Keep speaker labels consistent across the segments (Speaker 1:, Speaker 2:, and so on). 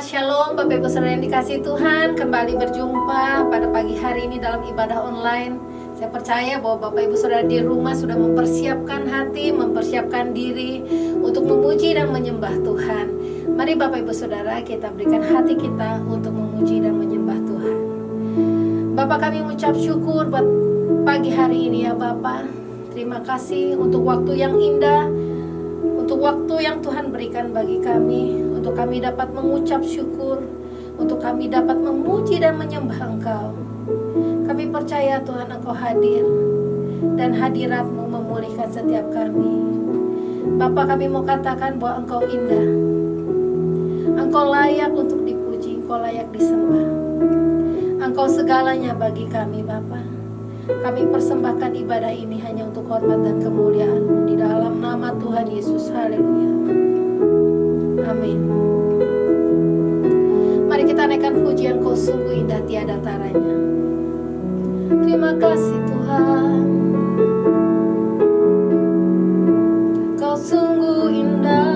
Speaker 1: Shalom Bapak Ibu Saudara yang dikasihi Tuhan. Kembali berjumpa pada pagi hari ini dalam ibadah online. Saya percaya bahwa Bapak Ibu Saudara di rumah sudah mempersiapkan hati, mempersiapkan diri untuk memuji dan menyembah Tuhan. Mari Bapak Ibu Saudara, kita berikan hati kita untuk memuji dan menyembah Tuhan. Bapak, kami mengucap syukur buat pagi hari ini ya Bapak. Terima kasih untuk waktu yang indah, untuk waktu yang Tuhan berikan bagi kami, untuk kami dapat mengucap syukur, untuk kami dapat memuji dan menyembah Engkau. Kami percaya Tuhan Engkau hadir, dan hadirat-Mu memulihkan setiap kami. Bapa, kami mau katakan bahwa Engkau indah, Engkau layak untuk dipuji, Engkau layak disembah. Engkau segalanya bagi kami Bapa. Kami persembahkan ibadah ini hanya untuk hormat dan kemuliaan di dalam nama Tuhan Yesus. Haleluya. Amin. Mari kita naikkan pujian, Kau sungguh indah tiada taranya. Terima kasih Tuhan, Kau sungguh indah,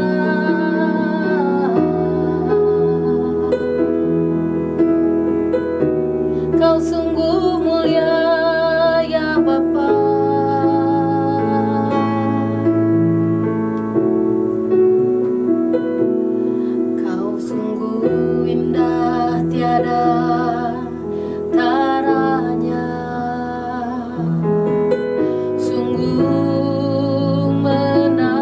Speaker 1: Kau sungguh mulia ya Bapa. Kau sungguh indah tiada taranya, sungguh menakjubkan,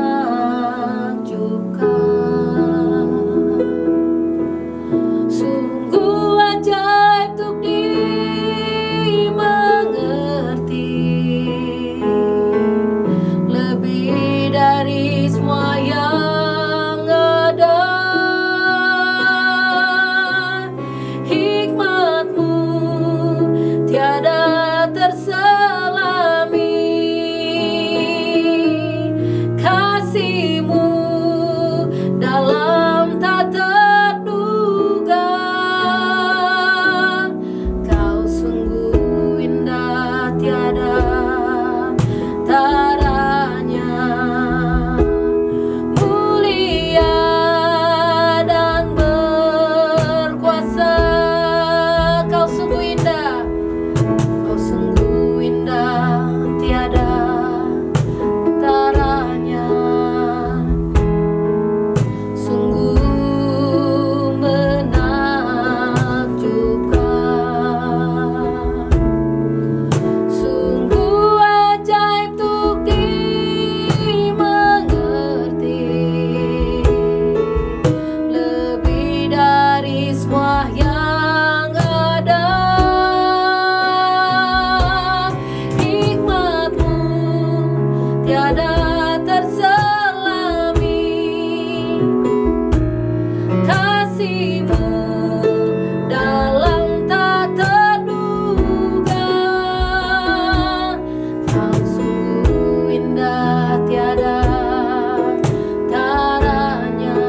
Speaker 1: sungguh ajaib untuk dimengerti, lebih dari semua yang ada. Hikmat-Mu tiada terselami, kasih-Mu dalam tak terduga. Kau sungguh indah tiada taranya, mulia dan berkuasa. Kau sungguh indah, Kau sungguh indah tiada taranya, sungguh menakjubkan, sungguh ajaib untuk dimengerti, lebih dari semua yang ada. Hikmat-Mu tiada terselami, kasih-Mu dalam tak terduga. Kau sungguh indah tiada taranya,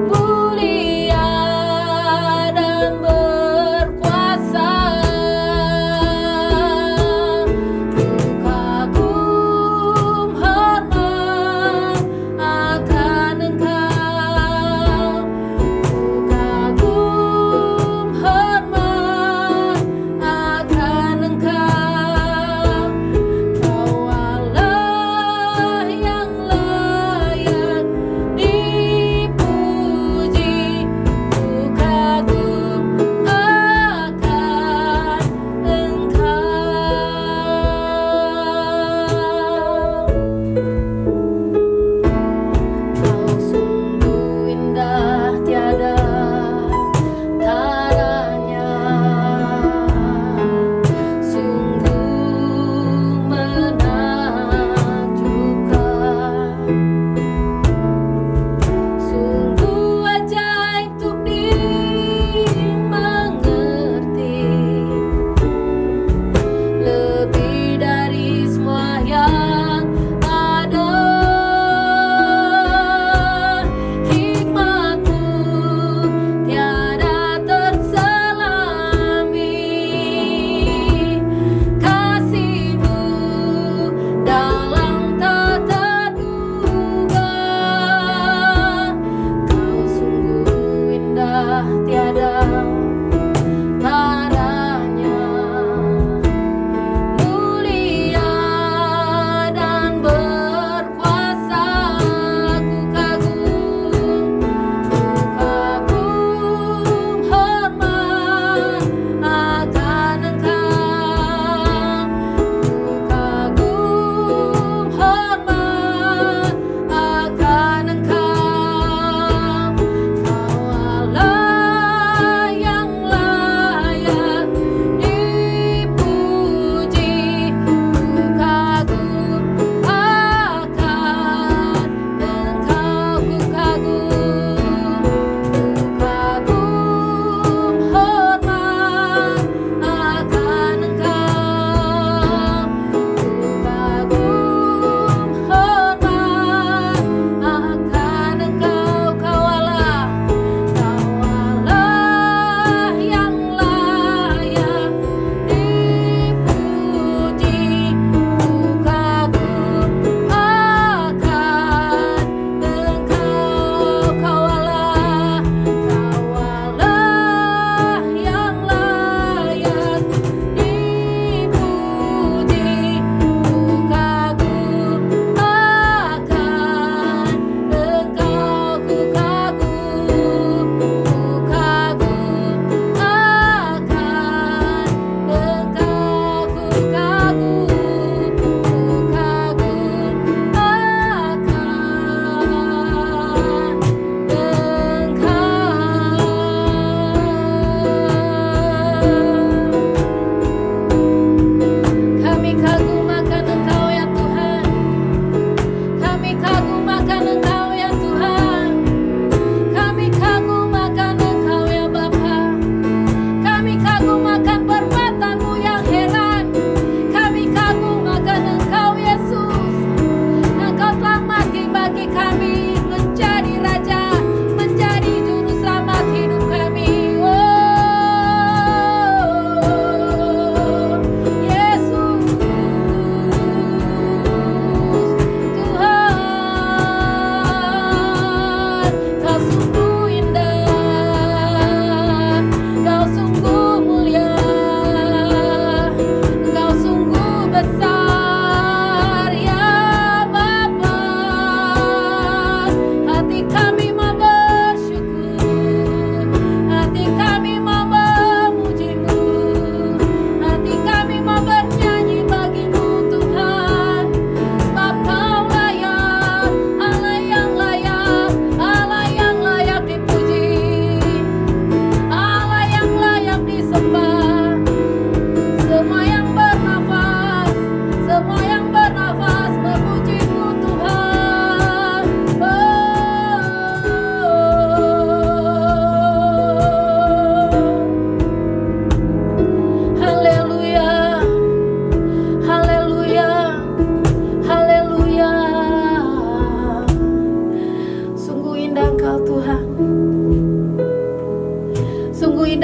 Speaker 1: mulia dan berkuasa. Ku kagum hormat akan Engkau,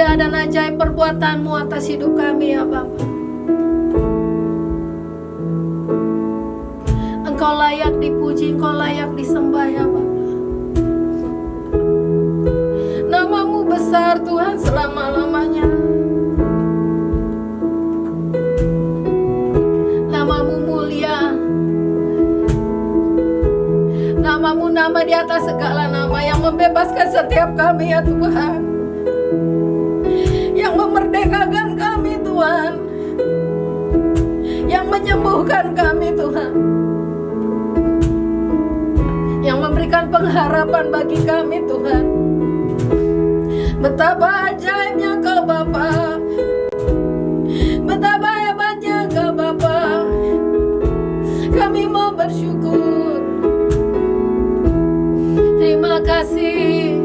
Speaker 1: indah dan ajaib perbuatan-Mu atas hidup kami ya Bapa. Engkau layak dipuji, Engkau layak disembah ya Bapa. Nama-Mu besar Tuhan selama-lamanya. Nama-Mu mulia. Nama-Mu nama di atas segala nama yang membebaskan setiap kami ya Tuhan, yang memerdekakan kami Tuhan, yang menyembuhkan kami Tuhan, yang memberikan pengharapan bagi kami Tuhan. Betapa ajaibnya Kau Bapa, betapa hebatnya Kau Bapa. Kami mau bersyukur. Terima kasih.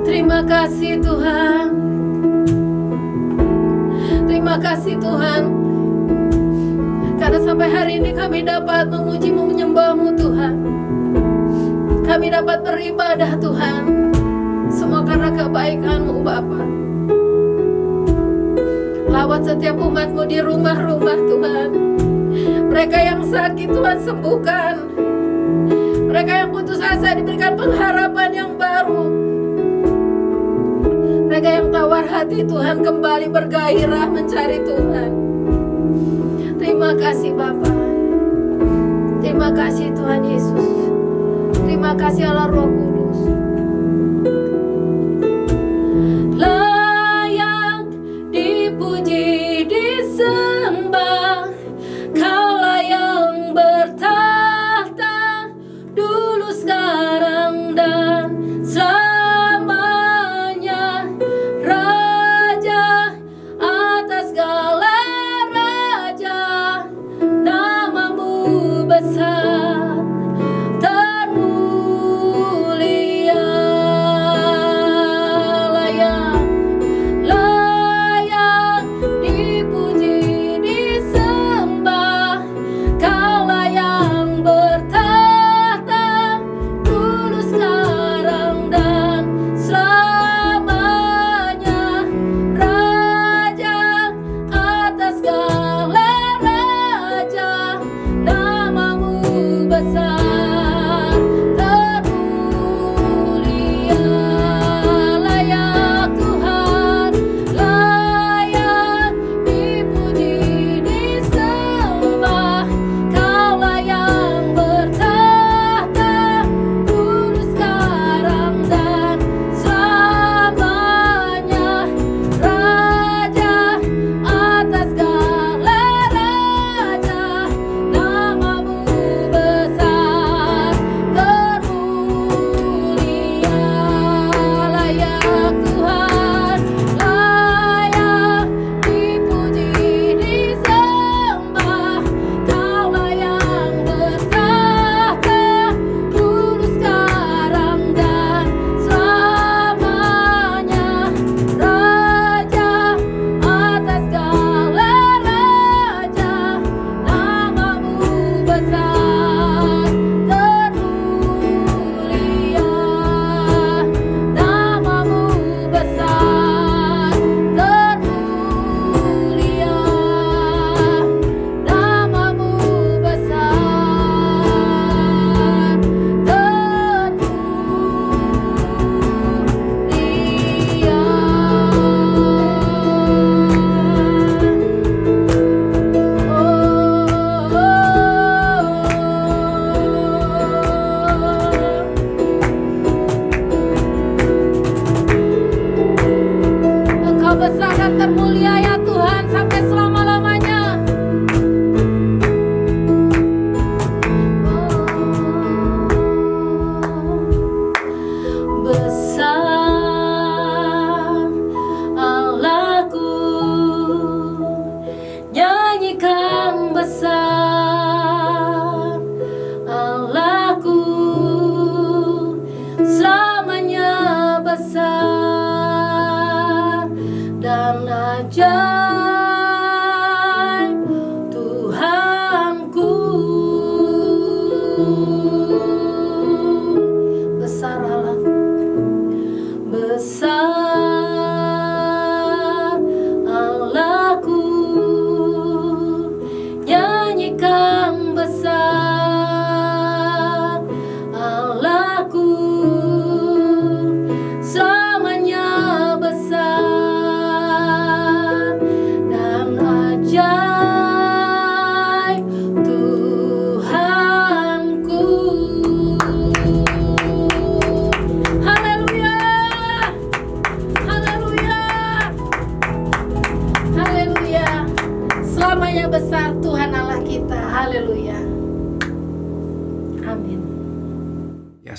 Speaker 1: Terima kasih Tuhan. Terima kasih Tuhan, karena sampai hari ini kami dapat memuji-Mu, menyembah-Mu Tuhan. Kami dapat beribadah Tuhan. Semua karena kebaikan-Mu Bapa. Lawat setiap umat-Mu di rumah-rumah Tuhan. Mereka yang sakit Tuhan sembuhkan. Mereka yang putus asa diberikan pengharapan yang baru. Mereka yang tawar hati Tuhan kembali bergairah mencari Tuhan. Terima kasih Bapa. Terima kasih Tuhan Yesus. Terima kasih Allah Roh Kudus. Layak dipuji, disembah, Kaulah yang bertahta dulu, sekarang, dan selamanya. Raja atas segala raja, nama-Mu besar, termulia. Layak, layak dipuji, disembah, Kaulah yang bertahta dulu, sekarang, dan selamanya. Raja atas segala raja, nama-Mu besar, termulia. Layak Tuhan, layak dipuji, disembah, Kaulah yang bertahta dulu, sekarang, dan selamanya. Raja atas segala raja, nama-Mu besar, termulia. Layak Tuhan, layak dipuji, disembah, Kaulah yang bertahta dulu, sekarang, dan selamanya. Raja atas segala raja, nama-Mu besar, termulia. Nama-Mu besar, termulia. Nama-Mu besar, Engkau besar dan termulia ya Tuhan, sampai selama-lamanya. Besar Allahku, nyanyikan besar Allahku, selamanya besar dan ajaib Tuhanku. Besar Allahku, besar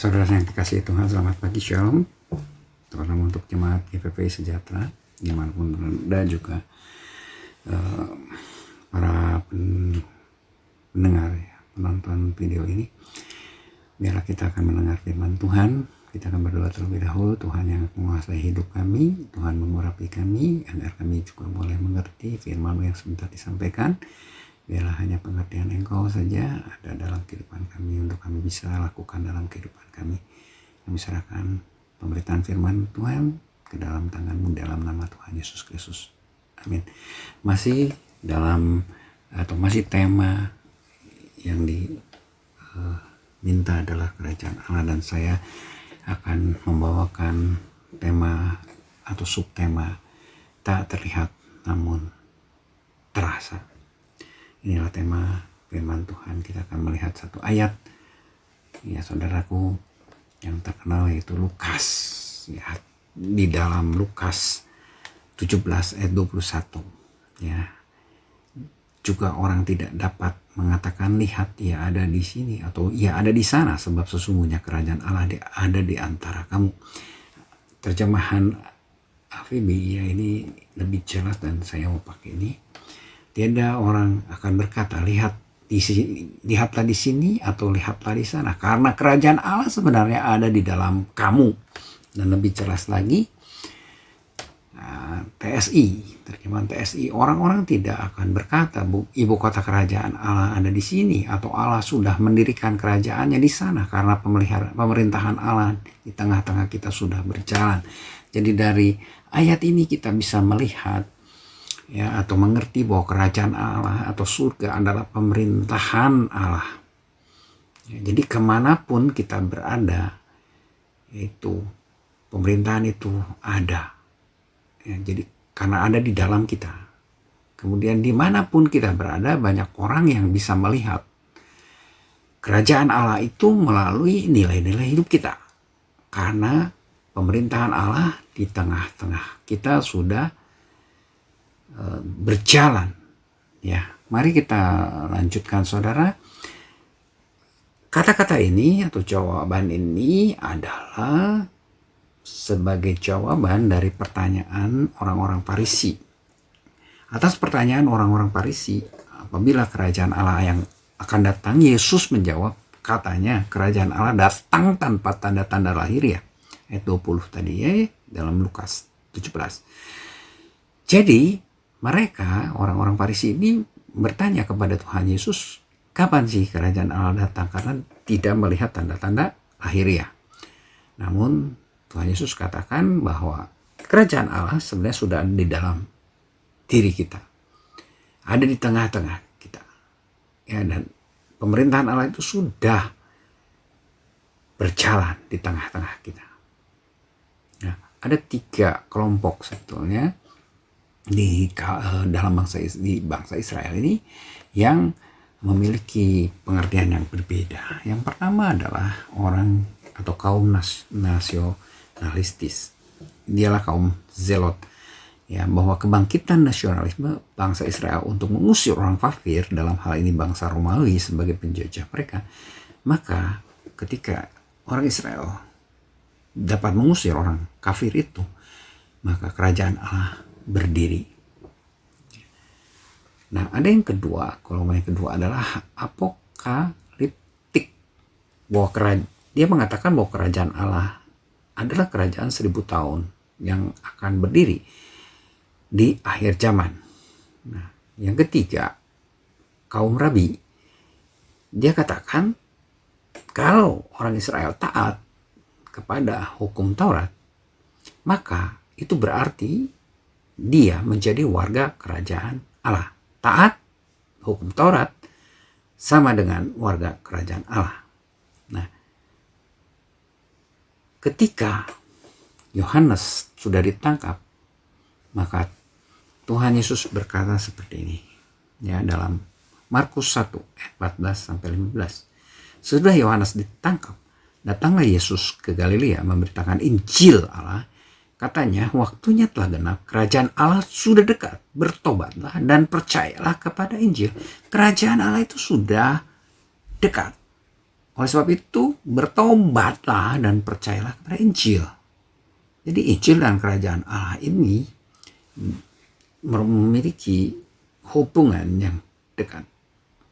Speaker 2: Saudara yang dikasihi Tuhan, selamat pagi, Shalom. Terutama untuk jemaat GPPI Sejahtera dimanapun Anda, juga para pendengar ya, penonton video ini. Biarlah kita akan mendengar firman Tuhan. Kita akan berdoa terlebih dahulu. Tuhan yang menguasai hidup kami, Tuhan mengurapi kami agar kami juga boleh mengerti firman yang sebentar disampaikan. Biarlah hanya pengertian Engkau saja ada dalam kehidupan kami, untuk kami bisa lakukan dalam kehidupan kami. Kami serahkan pemberitaan firman Tuhan ke dalam tangan-Mu dalam nama Tuhan Yesus Kristus. Amin. Masih tema yang diminta adalah kerajaan Allah, dan saya akan membawakan tema atau subtema tak terlihat namun terasa. Inilah tema firman Tuhan. Kita akan melihat satu ayat ya saudaraku yang terkenal, yaitu Lukas ya, di dalam Lukas 17 ayat 21 ya. Juga orang tidak dapat mengatakan lihat ia ada di sini atau ia ada di sana, sebab sesungguhnya kerajaan Allah ada di antara kamu. Terjemahan AVB ya ini lebih jelas, dan saya mau pakai ini. Tiada orang akan berkata lihatlah di sini atau lihatlah di sana, karena kerajaan Allah sebenarnya ada di dalam kamu. Dan lebih jelas lagi, TSI, terjemahan TSI, orang-orang tidak akan berkata ibu kota kerajaan Allah ada di sini, atau Allah sudah mendirikan kerajaannya di sana, karena pemerintahan Allah di tengah-tengah kita sudah berjalan. Jadi dari ayat ini kita bisa melihat ya, atau mengerti bahwa kerajaan Allah atau surga adalah pemerintahan Allah ya. Jadi kemanapun kita berada, itu pemerintahan itu ada ya, jadi karena ada di dalam kita. Kemudian dimanapun kita berada, banyak orang yang bisa melihat kerajaan Allah itu melalui nilai-nilai hidup kita, karena pemerintahan Allah di tengah-tengah kita sudah berjalan ya. Mari kita lanjutkan saudara. Kata-kata ini atau jawaban ini adalah sebagai jawaban dari pertanyaan orang-orang Farisi. Atas pertanyaan orang-orang Farisi, apabila kerajaan Allah yang akan datang, Yesus menjawab, katanya kerajaan Allah datang tanpa tanda-tanda lahiriah. Ayat 20 tadi ya, dalam Lukas 17. Jadi mereka, orang-orang Farisi ini bertanya kepada Tuhan Yesus, kapan sih kerajaan Allah datang? Karena tidak melihat tanda-tanda lahiriah. Namun Tuhan Yesus katakan bahwa kerajaan Allah sebenarnya sudah ada di dalam diri kita, ada di tengah-tengah kita ya, dan pemerintahan Allah itu sudah berjalan di tengah-tengah kita. Nah, ada 3 kelompok sebetulnya di dalam bangsa Israel ini yang memiliki pengertian yang berbeda. Yang pertama adalah orang atau kaum nasionalistis. Dialah kaum Zelot ya, bahwa kebangkitan nasionalisme bangsa Israel untuk mengusir orang kafir, dalam hal ini bangsa Romawi sebagai penjajah mereka. Maka ketika orang Israel dapat mengusir orang kafir itu, maka kerajaan Allah berdiri. Nah, ada yang kedua, golongan yang kedua adalah apokaliptik, bahwa dia mengatakan bahwa kerajaan Allah adalah kerajaan 1000 tahun yang akan berdiri di akhir zaman. Nah, yang ketiga, kaum Rabi. Dia katakan kalau orang Israel taat kepada hukum Taurat, maka itu berarti dia menjadi warga kerajaan Allah. Taat hukum Taurat sama dengan warga kerajaan Allah. Nah, ketika Yohanes sudah ditangkap, maka Tuhan Yesus berkata seperti ini ya, dalam Markus 1 ayat 14 sampai 15. Sesudah Yohanes ditangkap, datanglah Yesus ke Galilea memberitakan Injil Allah. Katanya, waktunya telah genap, kerajaan Allah sudah dekat, bertobatlah dan percayalah kepada Injil. Kerajaan Allah itu sudah dekat. Oleh sebab itu, bertobatlah dan percayalah kepada Injil. Jadi Injil dan kerajaan Allah ini memiliki hubungan yang dekat.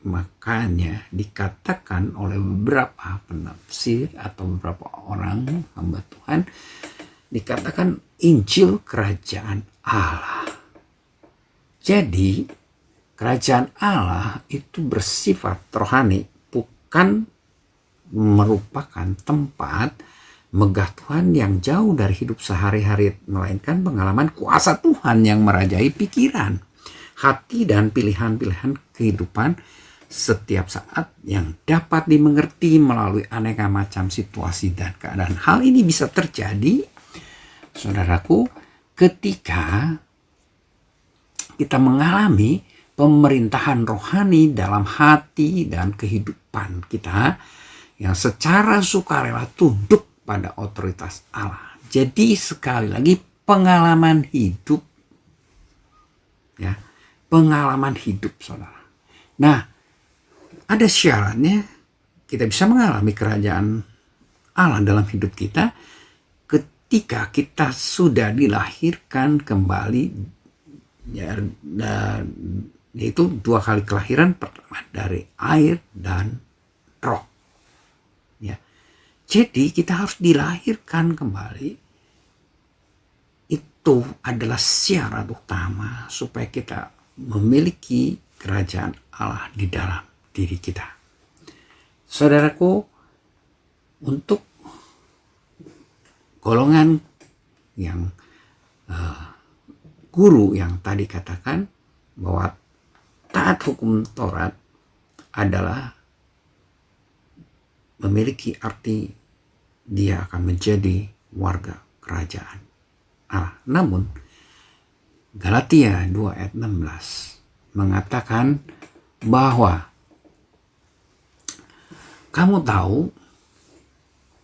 Speaker 2: Makanya dikatakan oleh beberapa penafsir atau beberapa orang hamba Tuhan, dikatakan Injil kerajaan Allah. Jadi kerajaan Allah itu bersifat rohani, bukan merupakan tempat megah Tuhan yang jauh dari hidup sehari-hari, melainkan pengalaman kuasa Tuhan yang merajai pikiran, hati, dan pilihan-pilihan kehidupan setiap saat yang dapat dimengerti melalui aneka macam situasi dan keadaan. Hal ini bisa terjadi, saudaraku, ketika kita mengalami pemerintahan rohani dalam hati dan kehidupan kita yang secara sukarela tunduk pada otoritas Allah. Jadi sekali lagi pengalaman hidup, ya, pengalaman hidup, saudara. Nah, ada syaratnya kita bisa mengalami kerajaan Allah dalam hidup kita ketika kita sudah dilahirkan kembali, ya, yaitu 2 kali kelahiran, pertama dari air dan roh. Ya. Jadi kita harus dilahirkan kembali. Itu adalah syarat utama supaya kita memiliki kerajaan Allah di dalam diri kita. Saudaraku, untuk golongan yang guru yang tadi katakan bahwa taat hukum Taurat adalah memiliki arti dia akan menjadi warga kerajaan Allah. Namun Galatia 2 ayat 16 mengatakan bahwa kamu tahu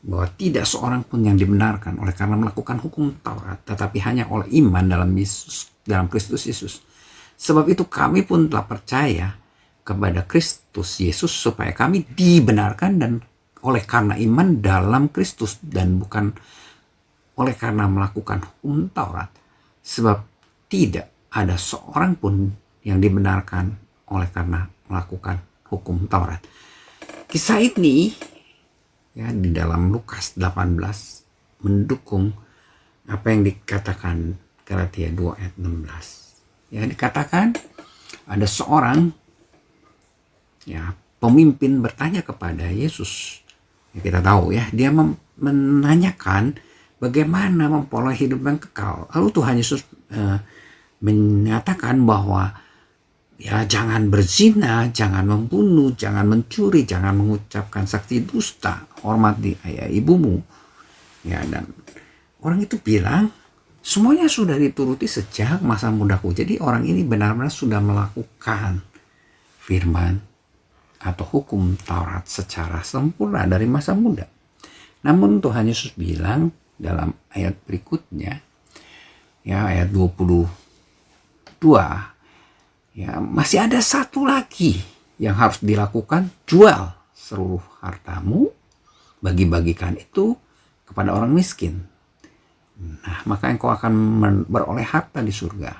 Speaker 2: bahwa tidak seorang pun yang dibenarkan oleh karena melakukan hukum Taurat, tetapi hanya oleh iman dalam Kristus Yesus. Sebab itu kami pun telah percaya kepada Kristus Yesus supaya kami dibenarkan dan oleh karena iman dalam Kristus dan bukan oleh karena melakukan hukum Taurat. Sebab tidak ada seorang pun yang dibenarkan oleh karena melakukan hukum Taurat. Kisah ini, ya, di dalam Lukas 18 mendukung apa yang dikatakan Galatia 2 ayat 16. Ya, dikatakan ada seorang, ya, pemimpin bertanya kepada Yesus. Ya, kita tahu, ya, dia menanyakan bagaimana memperoleh hidup yang kekal. Lalu Tuhan Yesus menyatakan bahwa, ya, jangan berzina, jangan membunuh, jangan mencuri, jangan mengucapkan saksi dusta, hormati ayah ibumu. Ya, dan orang itu bilang semuanya sudah dituruti sejak masa mudaku. Jadi orang ini benar-benar sudah melakukan firman atau hukum Taurat secara sempurna dari masa muda. Namun Tuhan Yesus bilang dalam ayat berikutnya, ya, ayat 22, ya, masih ada satu lagi yang harus dilakukan. Jual seluruh hartamu, bagi-bagikan itu kepada orang miskin. Nah, maka engkau akan beroleh harta di surga.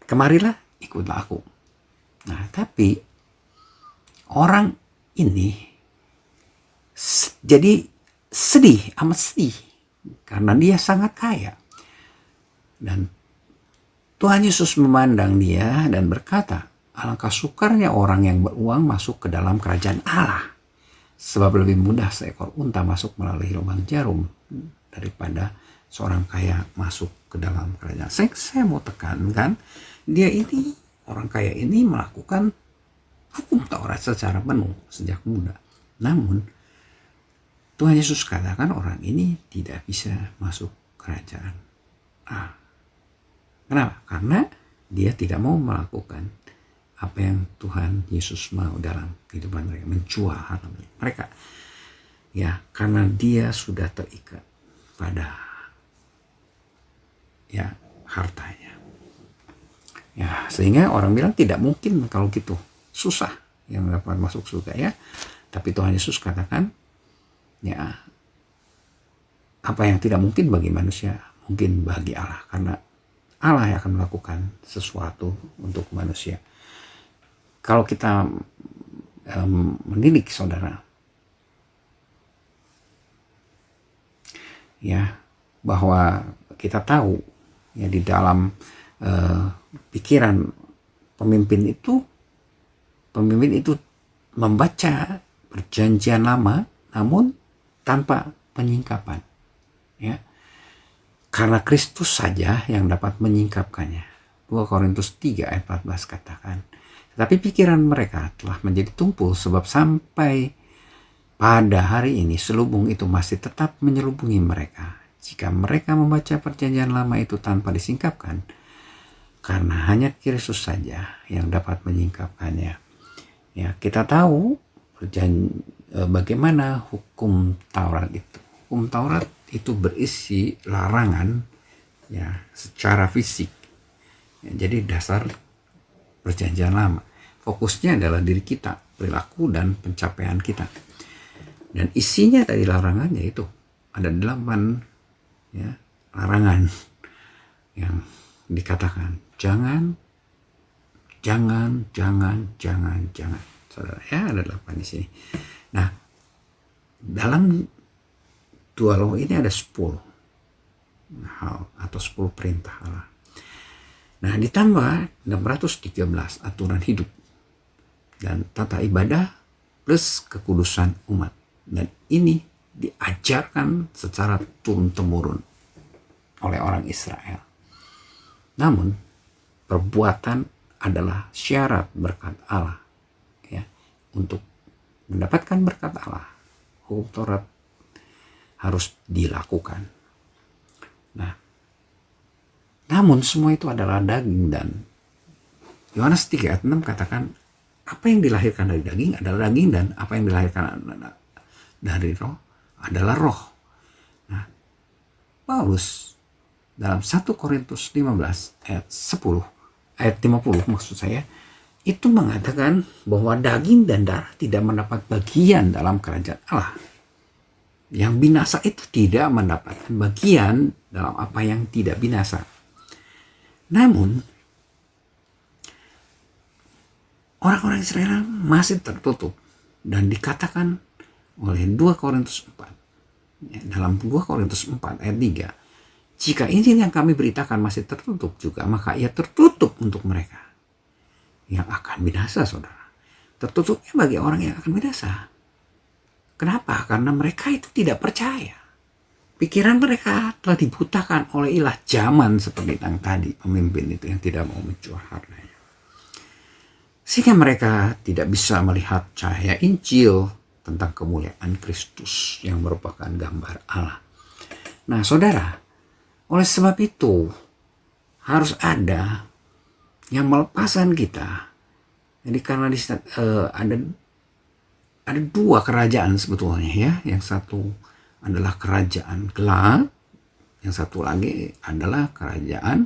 Speaker 2: Kemarilah, ikutlah aku. Nah, tapi orang ini jadi sedih, amat sedih, karena dia sangat kaya. Dan Tuhan Yesus memandang dia dan berkata, alangkah sukarnya orang yang beruang masuk ke dalam kerajaan Allah. Sebab lebih mudah seekor unta masuk melalui lubang jarum daripada seorang kaya masuk ke dalam kerajaan. Saya mau tekankan, dia ini, orang kaya ini melakukan hukum Taurat secara penuh sejak muda. Namun Tuhan Yesus katakan orang ini tidak bisa masuk kerajaan Allah. Kenapa? Karena dia tidak mau melakukan apa yang Tuhan Yesus mau dalam kehidupan mereka, menjual harta mereka. Ya, karena dia sudah terikat pada, ya, hartanya. Ya, sehingga orang bilang tidak mungkin kalau gitu, susah yang dapat masuk surga, ya. Tapi Tuhan Yesus katakan, ya, apa yang tidak mungkin bagi manusia mungkin bagi Allah, karena Allah yang akan melakukan sesuatu untuk manusia. Kalau kita mendidik saudara, ya, bahwa kita tahu ya di dalam pikiran pemimpin itu membaca perjanjian lama namun tanpa penyingkapan, ya, karena Kristus saja yang dapat menyingkapkannya. 2 Korintus 3 ayat 14 katakan, tetapi pikiran mereka telah menjadi tumpul, sebab sampai pada hari ini selubung itu masih tetap menyelubungi mereka. Jika mereka membaca perjanjian lama itu tanpa disingkapkan, karena hanya Kristus saja yang dapat menyingkapkannya. Ya, kita tahu bagaimana hukum Taurat itu. Hukum Taurat itu berisi larangan, ya, secara fisik. Ya, jadi dasar perjanjian lama. Fokusnya adalah diri kita, perilaku dan pencapaian kita. Dan isinya dari larangannya itu ada 8, ya, larangan yang dikatakan jangan. Saudara, ya, ada 8 di sini. Nah, dalam 2 roh ini ada 10 hal atau 10 perintah Allah. Nah, ditambah 613 aturan hidup dan tata ibadah plus kekudusan umat. Dan ini diajarkan secara turun-temurun oleh orang Israel. Namun, perbuatan adalah syarat berkat Allah. Ya, untuk mendapatkan berkat Allah, hukum Taurat harus dilakukan. Nah, namun semua itu adalah daging, dan Yohanes 3 ayat 6 katakan, apa yang dilahirkan dari daging adalah daging, dan apa yang dilahirkan dari roh adalah roh. Nah, Paulus dalam 1 Korintus 15 ayat 50 maksud saya, itu mengatakan bahwa daging dan darah tidak mendapat bagian dalam kerajaan Allah. Yang binasa itu tidak mendapatkan bagian dalam apa yang tidak binasa. Namun, orang-orang Israel masih tertutup, dan dikatakan oleh 2 Korintus 4, ya, dalam 2 Korintus 4 ayat 3, jika Injil yang kami beritakan masih tertutup juga, maka ia tertutup untuk mereka yang akan binasa, saudara. Tertutupnya bagi orang yang akan binasa. Kenapa? Karena mereka itu tidak percaya. Pikiran mereka telah dibutakan oleh ilah zaman seperti yang tadi, pemimpin itu yang tidak mau menjual hartanya. Sehingga mereka tidak bisa melihat cahaya Injil tentang kemuliaan Kristus yang merupakan gambar Allah. Nah, saudara, oleh sebab itu harus ada yang melepaskan kita. Jadi karena ada 2 kerajaan sebetulnya, ya. Yang satu adalah kerajaan gelap, yang satu lagi adalah kerajaan,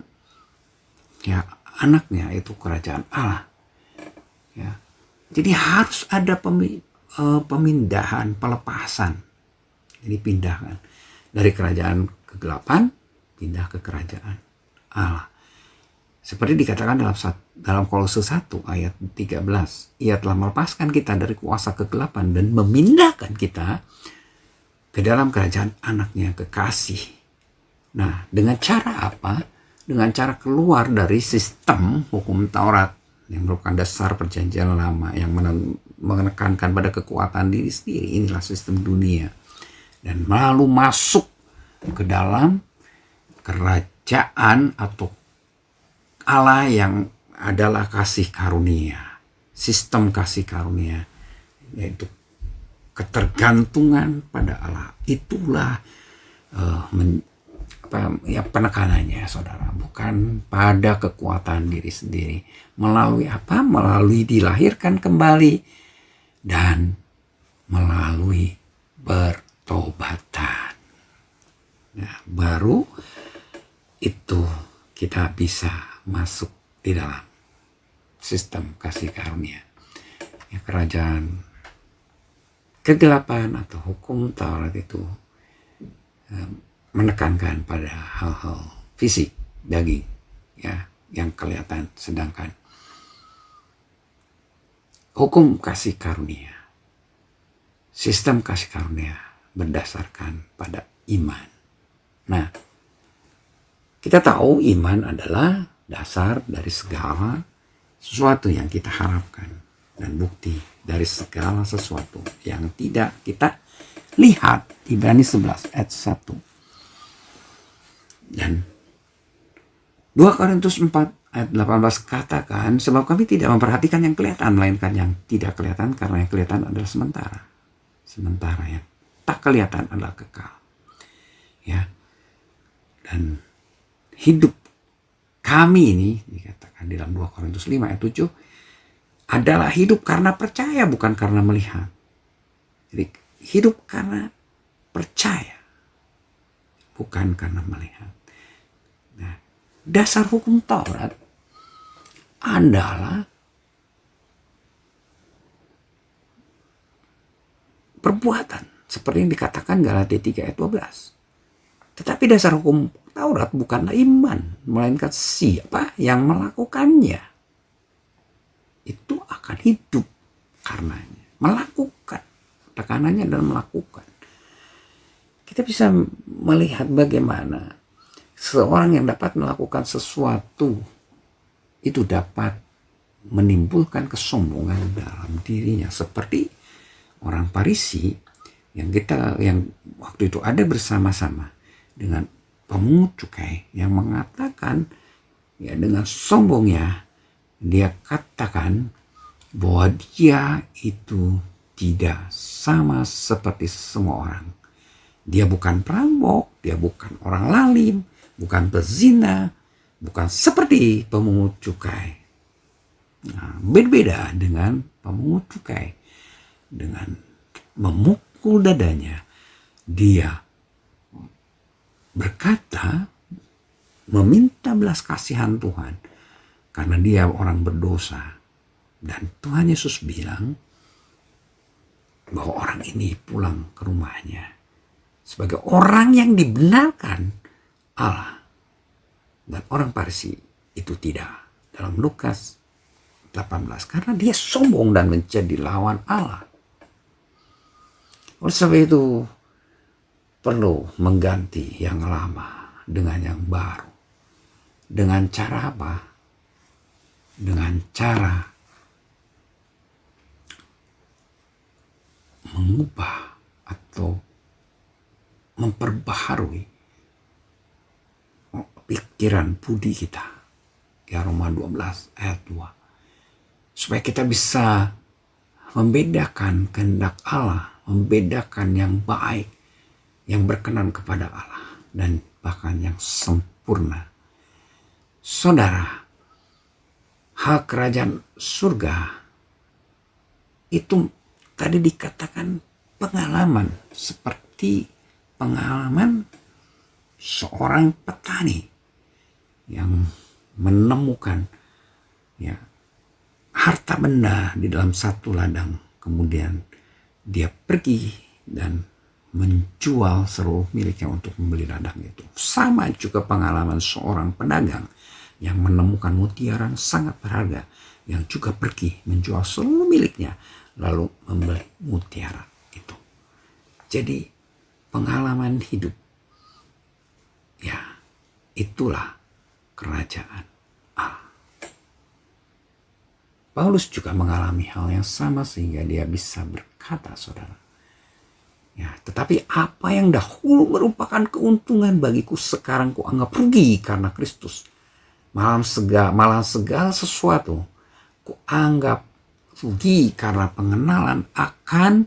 Speaker 2: ya, anaknya itu kerajaan Allah. Ya. Jadi harus ada pemindahan, pelepasan. Jadi pindahkan dari kerajaan kegelapan pindah ke kerajaan Allah. Seperti dikatakan dalam Kolose 1 ayat 13, ia telah melepaskan kita dari kuasa kegelapan dan memindahkan kita ke dalam kerajaan anaknya kekasih. Nah, dengan cara apa? Dengan cara keluar dari sistem hukum Taurat yang merupakan dasar perjanjian lama yang menekankan pada kekuatan diri sendiri. Inilah sistem dunia. Dan lalu masuk ke dalam kerajaan atau Allah yang adalah kasih karunia, sistem kasih karunia, yaitu ketergantungan pada Allah. Itulah penekanannya, saudara, bukan pada kekuatan diri sendiri. Melalui apa? Melalui dilahirkan kembali dan melalui bertobatan. Nah, baru itu kita bisa masuk di dalam sistem kasih karunia. Ya, kerajaan kegelapan atau hukum Taurat itu menekankan pada hal-hal fisik, daging, ya, yang kelihatan, sedangkan hukum kasih karunia, sistem kasih karunia berdasarkan pada iman. Nah, kita tahu iman adalah dasar dari segala sesuatu yang kita harapkan dan bukti dari segala sesuatu yang tidak kita lihat. Ibrani 11 ayat 1. Dan 2 Korintus 4 ayat 18 katakan, sebab kami tidak memperhatikan yang kelihatan, melainkan yang tidak kelihatan, karena yang kelihatan adalah sementara. Sementara yang tak kelihatan adalah kekal. Ya. Dan hidup kami ini, dikatakan di dalam 2 Korintus 5 ayat 7, adalah hidup karena percaya, bukan karena melihat. Jadi hidup karena percaya, bukan karena melihat. Nah, dasar hukum Taurat adalah perbuatan, seperti yang dikatakan Galatia 3 ayat 12. Tetapi dasar hukum Taurat bukanlah iman, melainkan siapa yang melakukannya itu akan hidup karenanya. Melakukan, tekanannya adalah melakukan. Kita bisa melihat bagaimana seorang yang dapat melakukan sesuatu itu dapat menimbulkan kesombongan dalam dirinya, seperti orang Farisi yang waktu itu ada bersama-sama dengan pemungut cukai yang mengatakan, ya, dengan sombongnya dia katakan bahwa dia itu tidak sama seperti semua orang. Dia bukan perampok, dia bukan orang lalim, bukan pezina, bukan seperti pemungut cukai. Nah, berbeda dengan pemungut cukai. Dengan memukul dadanya, dia berkata, meminta belas kasihan Tuhan karena dia orang berdosa. Dan Tuhan Yesus bilang bahwa orang ini pulang ke rumahnya sebagai orang yang dibenarkan Allah. Dan orang Farisi itu tidak. Dalam Lukas 18, karena dia sombong dan menjadi lawan Allah. Oleh sebab itu perlu mengganti yang lama dengan yang baru. Dengan cara apa? Dengan cara mengubah atau memperbaharui pikiran budi kita. Ya, Roma 12 ayat 2. Supaya kita bisa membedakan kehendak Allah, membedakan yang baik, yang berkenan kepada Allah, dan bahkan yang sempurna. Saudara, hal kerajaan surga itu tadi dikatakan pengalaman, seperti pengalaman seorang petani yang menemukan, ya, harta benda di dalam satu ladang, kemudian dia pergi dan menjual seluruh miliknya untuk membeli ladang itu. Sama juga pengalaman seorang pedagang yang menemukan mutiara yang sangat berharga, yang juga pergi menjual seluruh miliknya lalu membeli mutiara itu. Jadi pengalaman hidup, ya, itulah kerajaan Allah. Paulus juga mengalami hal yang sama sehingga dia bisa berkata, saudara, ya, tetapi apa yang dahulu merupakan keuntungan bagiku sekarang kuanggap rugi karena Kristus. Malah segala sesuatu kuanggap rugi karena pengenalan akan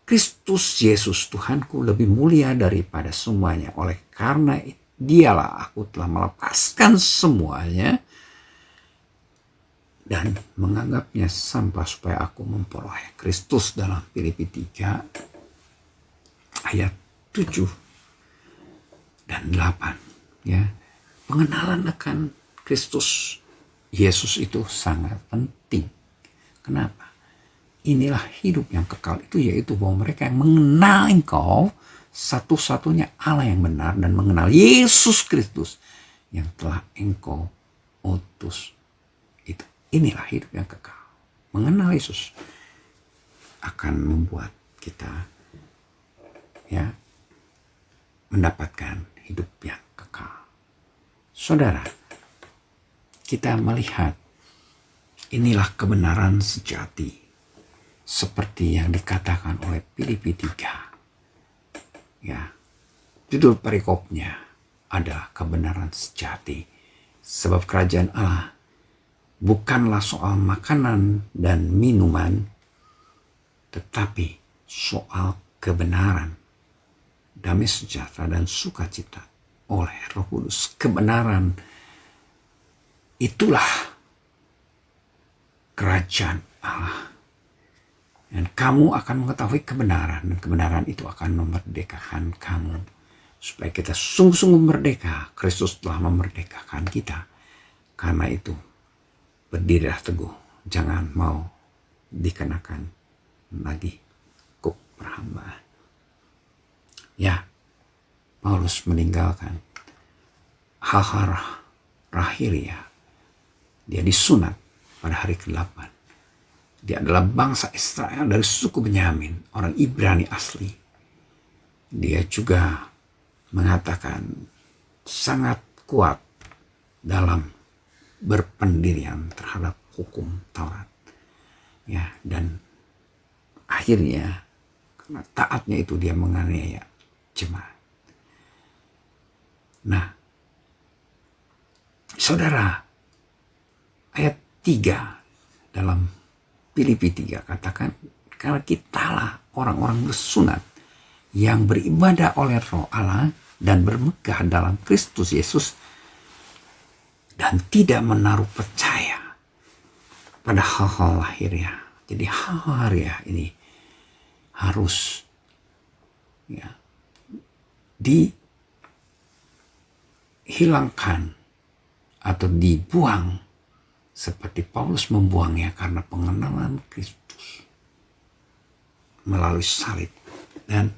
Speaker 2: Kristus Yesus Tuhanku lebih mulia daripada semuanya. Oleh karena dialah aku telah melepaskan semuanya dan menganggapnya sampah supaya aku memperoleh Kristus. Dalam Filipi 3 ayat 7 dan 8. Ya, pengenalan akan Kristus Yesus itu sangat penting. Kenapa? inilah hidup yang kekal itu, yaitu bahwa mereka yang mengenal Engkau satu-satunya Allah yang benar, dan mengenal Yesus Kristus yang telah Engkau utus. Itu, inilah hidup yang kekal. Mengenal Yesus akan membuat kita mendapatkan hidup yang kekal. Saudara, kita melihat inilah kebenaran sejati seperti yang dikatakan oleh Filipi 3. Judul perikopnya adalah kebenaran sejati, sebab kerajaan Allah bukanlah soal makanan dan minuman, tetapi soal kebenaran, damai sejahtera dan sukacita oleh Roh Kudus. Kebenaran itulah kerajaan Allah. Dan kamu akan mengetahui kebenaran, dan kebenaran itu akan memerdekakan kamu. Supaya kita sungguh-sungguh merdeka. Kristus telah memerdekakan kita. Karena itu, berdirilah teguh. Jangan mau dikenakan lagi kuk perhambaan. Paulus meninggalkan hal-hal lahiriah. Dia disunat pada hari ke-8. Dia adalah bangsa Israel dari suku Benyamin, orang Ibrani asli. Dia juga mengatakan sangat kuat dalam berpendirian terhadap hukum Taurat. Dan akhirnya karena taatnya itu dia menganiaya jemaat. Saudara, ayat 3 dalam Filipi 3 katakan, karena kitalah orang-orang bersunat yang beribadah oleh Roh Allah dan bermegah dalam Kristus Yesus, dan tidak menaruh percaya pada hal-hal lahiriah. Jadi hal-hal lahiriah ini harus dihilangkan atau dibuang, seperti Paulus membuangnya karena pengenalan Kristus melalui salib dan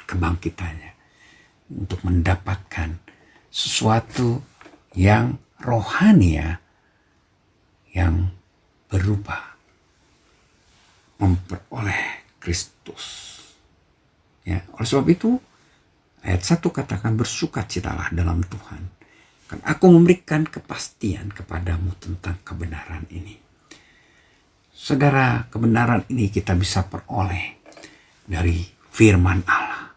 Speaker 2: kebangkitannya, untuk mendapatkan sesuatu yang rohania yang berupa memperoleh Kristus. Oleh sebab itu ayat 1 katakan, bersukacitalah dalam Tuhan, kan aku memberikan kepastian kepadamu tentang kebenaran ini. Saudara, kebenaran ini kita bisa peroleh dari firman Allah,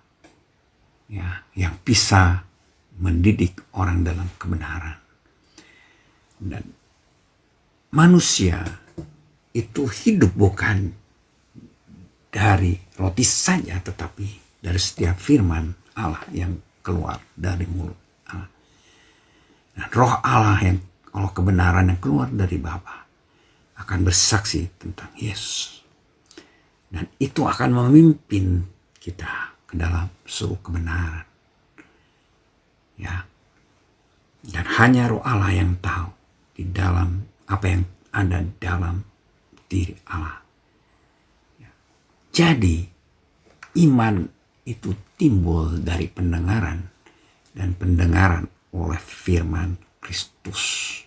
Speaker 2: yang bisa mendidik orang dalam kebenaran. Dan manusia itu hidup bukan dari roti saja, tetapi dari setiap firman Allah yang keluar dari mulut Allah. Dan Roh Allah, yang Allah kebenaran yang keluar dari Bapa, akan bersaksi tentang Yesus. Dan itu akan memimpin kita ke dalam seluruh kebenaran. Dan hanya Roh Allah yang tahu di dalam apa yang ada dalam diri Allah. Jadi iman itu timbul dari pendengaran, dan pendengaran oleh firman Kristus.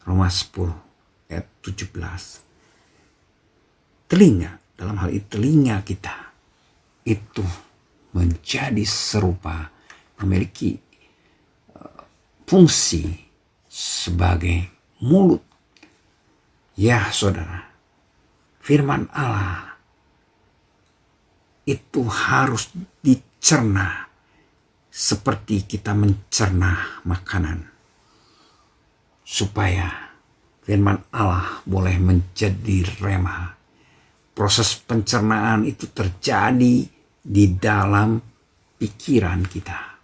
Speaker 2: Roma 10 ayat 17. Telinga, dalam hal ini telinga kita itu menjadi serupa, memiliki fungsi sebagai mulut. Saudara, firman Allah itu harus dicerna seperti kita mencerna makanan, supaya firman Allah boleh menjadi rema. Proses pencernaan itu terjadi di dalam pikiran kita,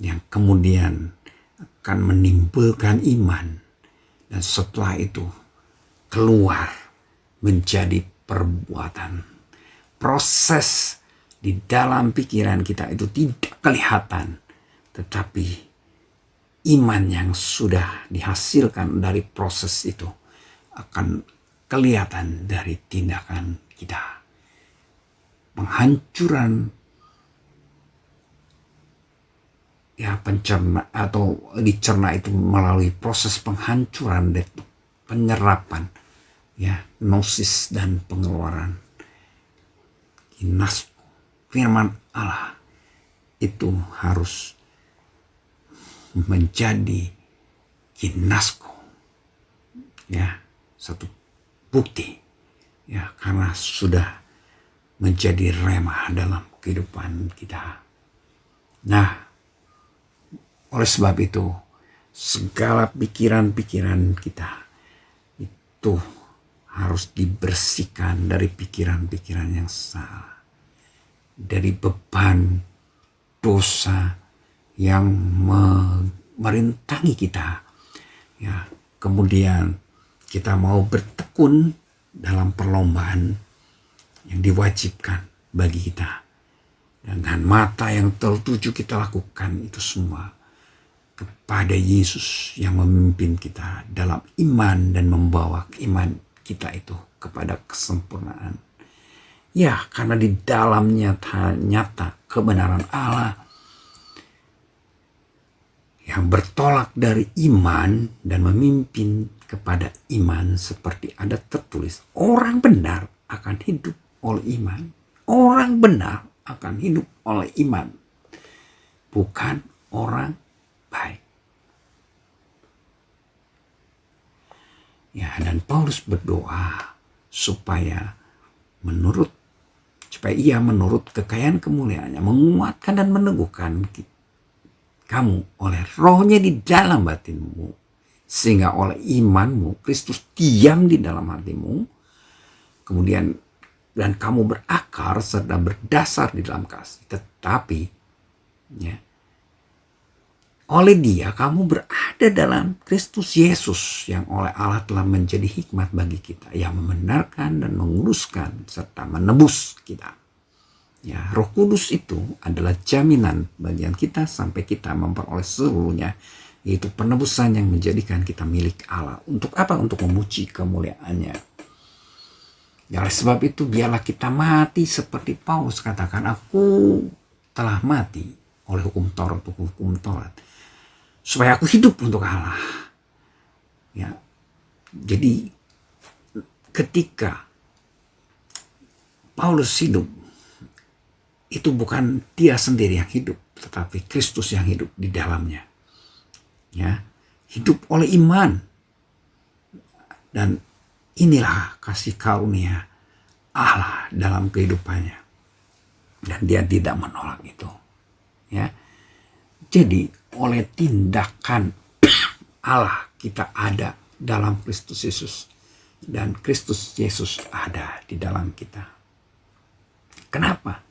Speaker 2: yang kemudian akan menimbulkan iman, dan setelah itu keluar menjadi perbuatan. Proses di dalam pikiran kita itu tidak kelihatan, tetapi iman yang sudah dihasilkan dari proses itu akan kelihatan dari tindakan kita. Penghancuran pencerna atau dicerna itu melalui proses penghancuran dan penyerapan, gnosis dan pengeluaran. Kinasku, firman Allah itu harus menjadi kinasku, satu bukti, karena sudah menjadi rema dalam kehidupan kita. Nah, oleh sebab itu, segala pikiran-pikiran kita itu harus dibersihkan dari pikiran-pikiran yang salah, dari beban dosa yang merintangi kita. Kemudian kita mau bertekun dalam perlombaan yang diwajibkan bagi kita. Dengan mata yang tertuju kita lakukan itu semua kepada Yesus yang memimpin kita dalam iman dan membawa iman kita itu kepada kesempurnaan. Karena di dalamnya nyata kebenaran Allah yang bertolak dari iman dan memimpin kepada iman, seperti ada tertulis, orang benar akan hidup oleh iman. Orang benar akan hidup oleh iman, bukan orang baik. Dan Paulus berdoa supaya ia menurut kekayaan kemuliaannya menguatkan dan meneguhkan kamu oleh rohnya di dalam batinmu, sehingga oleh imanmu Kristus diam di dalam hatimu, kemudian dan kamu berakar serta berdasar di dalam kasih. Tetapi oleh Dia kamu berada dalam Kristus Yesus, yang oleh Allah telah menjadi hikmat bagi kita, yang membenarkan dan menguruskan serta menebus kita. Roh Kudus itu adalah jaminan bagian kita sampai kita memperoleh seluruhnya, yaitu penebusan yang menjadikan kita milik Allah. Untuk apa? Untuk memuji kemuliaannya. Oleh sebab itu biarlah kita mati seperti Paulus katakan, aku telah mati oleh hukum Taurat, supaya aku hidup untuk Allah. Jadi ketika Paulus hidup, itu bukan dia sendiri yang hidup, tetapi Kristus yang hidup di dalamnya. Hidup oleh iman. Dan inilah kasih karunia Allah dalam kehidupannya. Dan dia tidak menolak itu. Jadi oleh tindakan Allah kita ada dalam Kristus Yesus. Dan Kristus Yesus ada di dalam kita. Kenapa?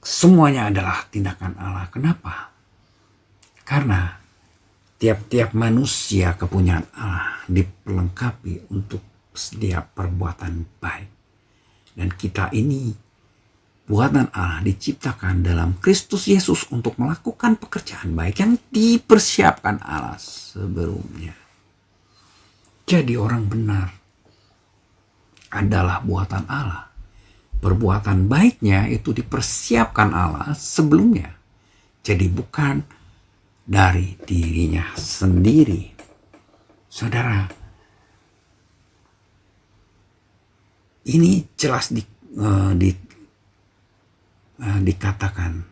Speaker 2: Semuanya adalah tindakan Allah. Kenapa? Karena tiap-tiap manusia kepunyaan Allah diperlengkapi untuk setiap perbuatan baik. Dan kita ini buatan Allah diciptakan dalam Kristus Yesus untuk melakukan pekerjaan baik yang dipersiapkan Allah sebelumnya. Jadi orang benar adalah buatan Allah. Perbuatan baiknya itu dipersiapkan Allah sebelumnya. Jadi bukan dari dirinya sendiri. Saudara, ini jelas dikatakan,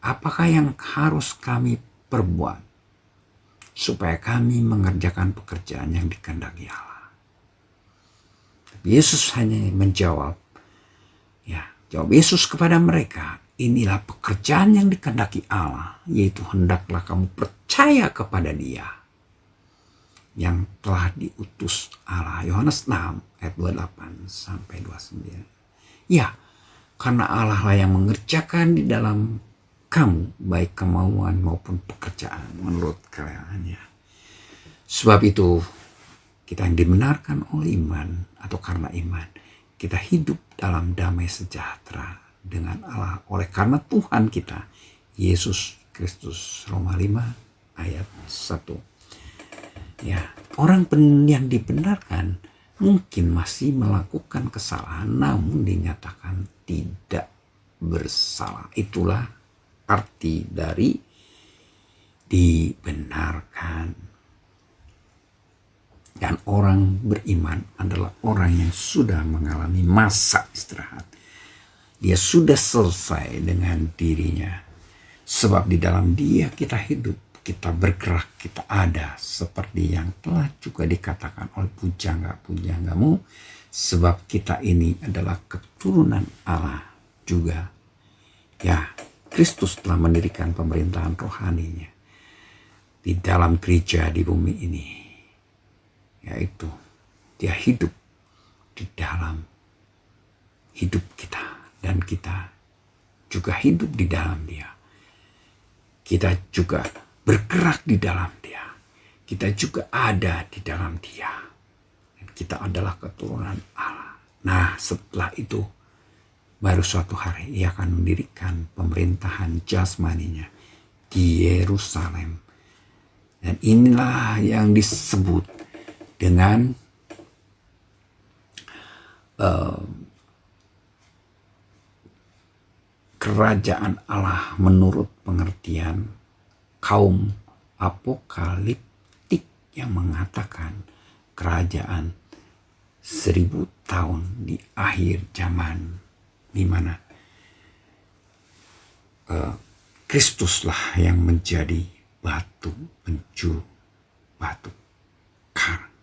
Speaker 2: apakah yang harus kami perbuat supaya kami mengerjakan pekerjaan yang dikehendaki Allah? Yesus hanya menjawab, jawab Yesus kepada mereka, inilah pekerjaan yang dikehendaki Allah, yaitu hendaklah kamu percaya kepada Dia yang telah diutus Allah. Yohanes 6 ayat 28 sampai 29. Karena Allah lah yang mengerjakan di dalam kamu baik kemauan maupun pekerjaan menurut kerelaan-Nya. Sebab itu kita yang dibenarkan oleh iman atau karena iman, kita hidup dalam damai sejahtera dengan Allah oleh karena Tuhan kita Yesus Kristus. Roma 5 ayat 1. Orang yang dibenarkan mungkin masih melakukan kesalahan namun dinyatakan tidak bersalah. Itulah arti dari dibenarkan. Dan orang beriman adalah orang yang sudah mengalami masa istirahat. Dia sudah selesai dengan dirinya. Sebab di dalam dia kita hidup, kita bergerak, kita ada. Seperti yang telah juga dikatakan oleh pujangga-pujanggamu. Sebab kita ini adalah keturunan Allah juga. Ya, Kristus telah mendirikan pemerintahan rohaninya di dalam gereja di bumi ini. Yaitu dia hidup di dalam hidup kita. Dan kita juga hidup di dalam dia. Kita juga bergerak di dalam dia. Kita juga ada di dalam dia. Dan kita adalah keturunan Allah. Nah, setelah itu baru suatu hari ia akan mendirikan pemerintahan jasmaninya di Yerusalem. Dan inilah yang disebut dengan kerajaan Allah menurut pengertian kaum apokaliptik yang mengatakan kerajaan 1000 tahun di akhir zaman, di mana Kristuslah yang menjadi batu penjuru, batu karang,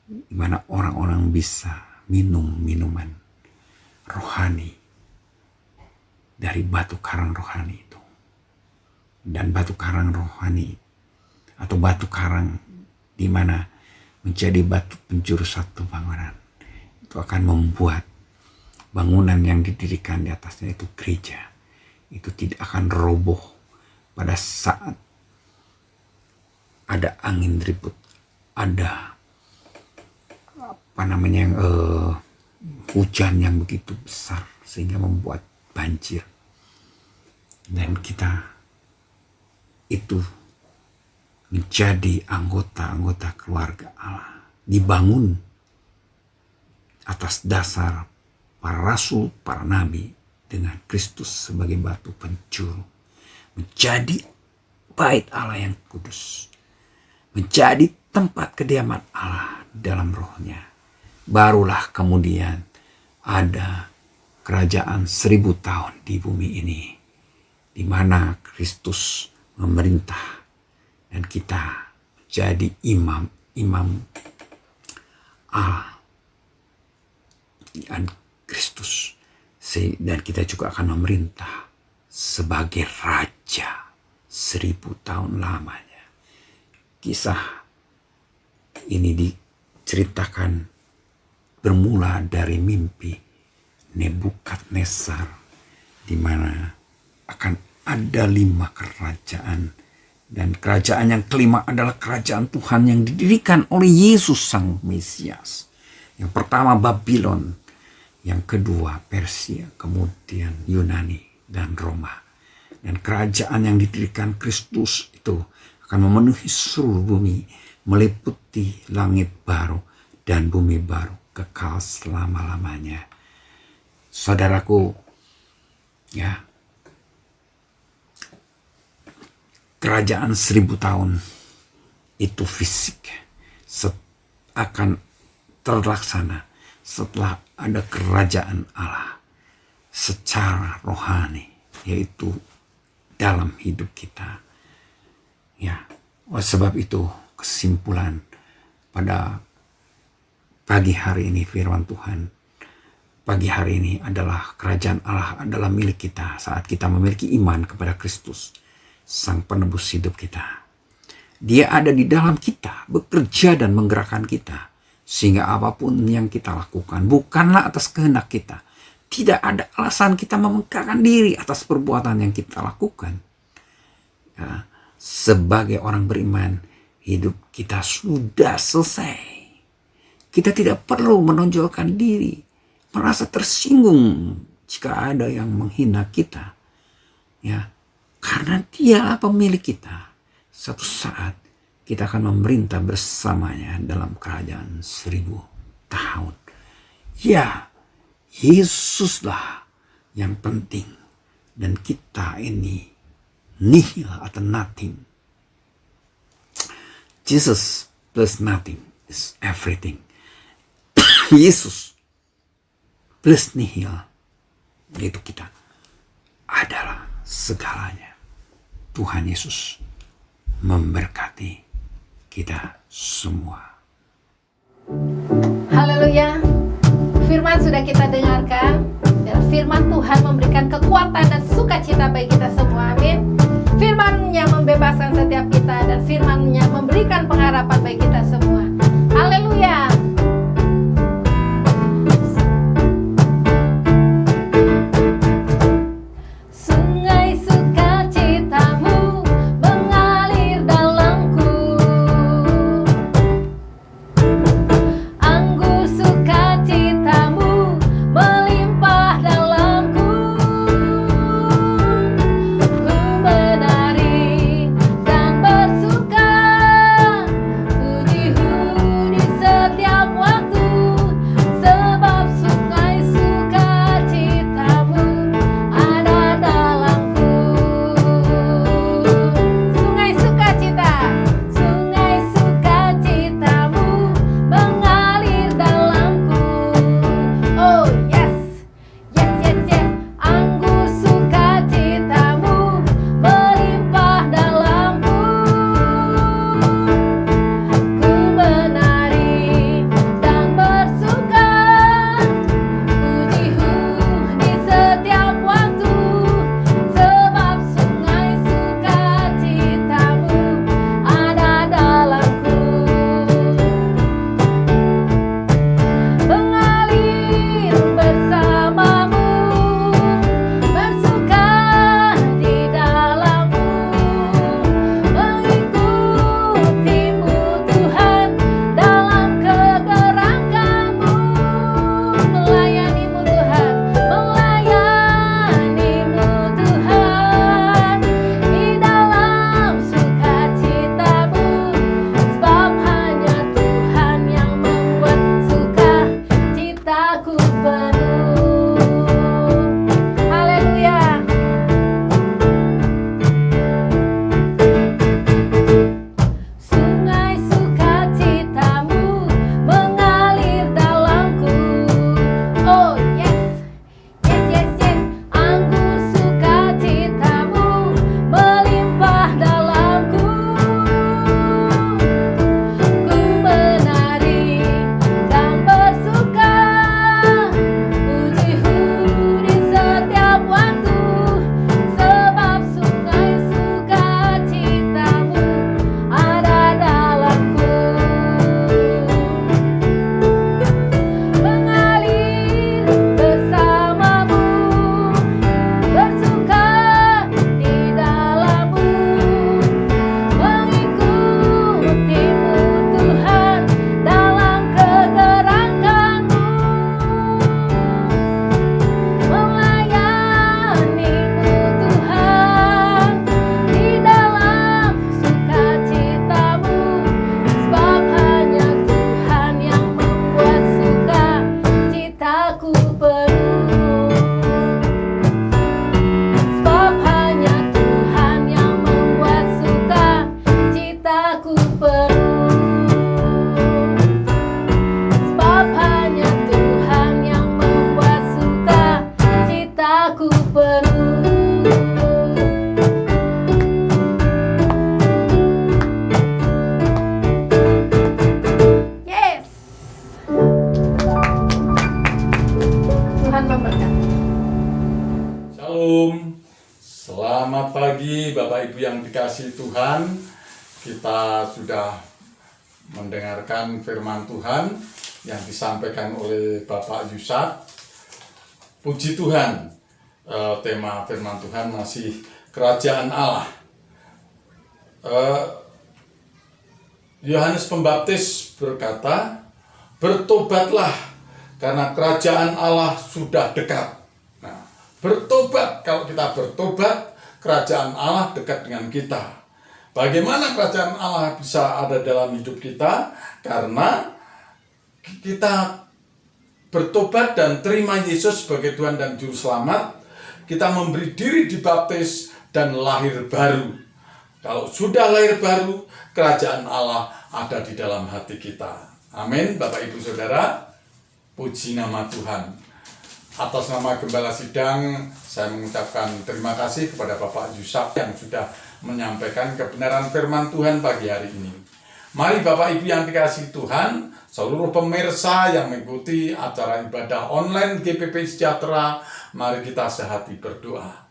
Speaker 2: di mana orang-orang bisa minum minuman rohani dari batu karang rohani itu. Dan batu karang rohani atau batu karang di mana menjadi batu penjuru satu bangunan itu akan membuat bangunan yang didirikan di atasnya itu gereja itu tidak akan roboh pada saat ada angin ribut, ada hujan yang begitu besar sehingga membuat banjir. Dan kita itu menjadi anggota-anggota keluarga Allah, dibangun atas dasar para rasul, para nabi dengan Kristus sebagai batu penjuru, menjadi bait Allah yang kudus, menjadi tempat kediaman Allah dalam rohnya. Barulah kemudian ada kerajaan 1000 tahun di bumi ini, di mana Kristus memerintah dan kita jadi imam Allah dan Kristus, dan kita juga akan memerintah sebagai raja 1000 tahun lamanya. Kisah ini diceritakan bermula dari mimpi Nebukadnezar, di mana akan ada 5 kerajaan, dan kerajaan yang kelima adalah kerajaan Tuhan yang didirikan oleh Yesus Sang Mesias. Yang pertama Babylon, yang kedua Persia, kemudian Yunani dan Roma. Dan kerajaan yang didirikan Kristus itu akan memenuhi seluruh bumi, meliputi langit baru dan bumi baru, kekal selama-lamanya. Saudaraku, ya, kerajaan 1000 tahun itu fisik akan terlaksana setelah ada kerajaan Allah secara rohani, yaitu dalam hidup kita. Ya, sebab itu kesimpulan pada pagi hari ini firman Tuhan pagi hari ini adalah kerajaan Allah adalah milik kita saat kita memiliki iman kepada Kristus, Sang Penebus hidup kita. Dia ada di dalam kita, bekerja dan menggerakkan kita, sehingga apapun yang kita lakukan bukanlah atas kehendak kita. Tidak ada alasan kita memegahkan diri atas perbuatan yang kita lakukan. Ya, sebagai orang beriman, hidup kita sudah selesai. Kita tidak perlu menonjolkan diri, merasa tersinggung jika ada yang menghina kita. Ya, karena Dialah pemilik kita. Suatu saat kita akan memerintah bersamanya dalam kerajaan 1000 tahun. Ya, Yesuslah yang penting. Dan kita ini nihil atau nothing. Jesus plus nothing is everything. Yesus plus nihil, yaitu kita, adalah segalanya. Tuhan Yesus memberkati kita semua.
Speaker 1: Haleluya. Firman sudah kita dengarkan. Dan firman Tuhan memberikan kekuatan dan sukacita bagi kita semua. Amin. Firman-Nya membebaskan setiap kita, dan firman-Nya memberikan pengharapan bagi kita semua. Haleluya. Sungai sukacitamu mengalir dalamku, anggur sukacitamu melimpah dalamku. Ku menari dan bersuka, puji-puji di setiap waktu, sebab sungai sukacitamu ada dalamku. Sungai sukacita, sungai sukacitamu mengalir dalamku. Oh yes, yes, yes, yes. Anggur sukacitamu melimpah dalamku. Ku menari dan bersuka, puji-puji di setiap waktu, sebab sungai sukacitamu ada dalamku. Mengalir bersamamu, bersuka di dalammu, mengikutimu Tuhan dalam kegerakanmu, melayanimu Tuhan, melayanimu Tuhan di dalam sukacitamu, sebab hanya Tuhan yang membuat sukacitaku penuh. Haleluya. Sungai sukacitamu mengalir dalamku. Oh yes, yes, yes, yes. Anggur sukacitamu melimpah dalamku. Ku menari dan bersuka, puji-puji di setiap waktu, sebab sungai sukacitamu ada dalamku. Mengalir bersamamu, bersuka di dalammu, mengikutimu Tuhan dalam kegerakanmu, melayanimu Tuhan di dalam sukacitamu, sebab hanya Tuhan yang membuat sukacitaku penuh. Sebab hanya Tuhan yang membuat sukacitaku penuh. Sebab hanya Tuhan yang membuat sukacitaku penuh. Yes. Tuhan memberkati.
Speaker 3: Shalom, selamat pagi Bapak Ibu yang dikasihi Tuhan. Kita sudah mendengarkan firman Tuhan yang disampaikan oleh Bapak Yusak. Puji Tuhan, tema firman Tuhan masih kerajaan Allah. Yohanes Pembaptis berkata, bertobatlah karena kerajaan Allah sudah dekat. Nah, bertobat, kalau kita bertobat, kerajaan Allah dekat dengan kita. Bagaimana kerajaan Allah bisa ada dalam hidup kita? Karena kita bertobat dan terima Yesus sebagai Tuhan dan Juru Selamat. Kita memberi diri dibaptis dan lahir baru. Kalau sudah lahir baru, kerajaan Allah ada di dalam hati kita. Amin, Bapak Ibu Saudara. Puji nama Tuhan. Atas nama Gembala Sidang, saya mengucapkan terima kasih kepada Bapak Yusuf yang sudah menyampaikan kebenaran firman Tuhan pagi hari ini. Mari Bapak Ibu yang dikasihi Tuhan, seluruh pemirsa yang mengikuti acara ibadah online GPP Sejahtera, mari kita sehati berdoa.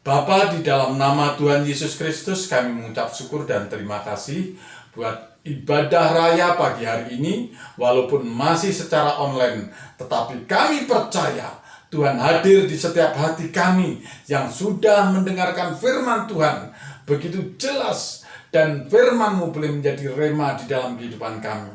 Speaker 3: Bapa, di dalam nama Tuhan Yesus Kristus, kami mengucap syukur dan terima kasih buat ibadah raya pagi hari ini, walaupun masih secara online, tetapi kami percaya Tuhan hadir di setiap hati kami yang sudah mendengarkan firman Tuhan begitu jelas, dan firman-Mu boleh menjadi rema di dalam kehidupan kami.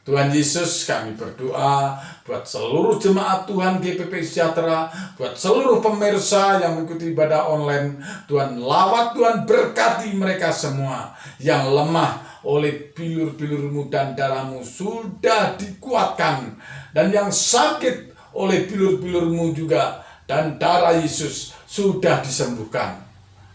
Speaker 3: Tuhan Yesus, kami berdoa buat seluruh jemaat Tuhan GPP Sejahtera, buat seluruh pemirsa yang mengikuti ibadah online. Tuhan lawat, Tuhan berkati mereka semua yang lemah oleh bilur-bilur-Mu dan darah-Mu sudah dikuatkan, dan yang sakit oleh bilur-bilur-Mu juga dan darah Yesus sudah disembuhkan.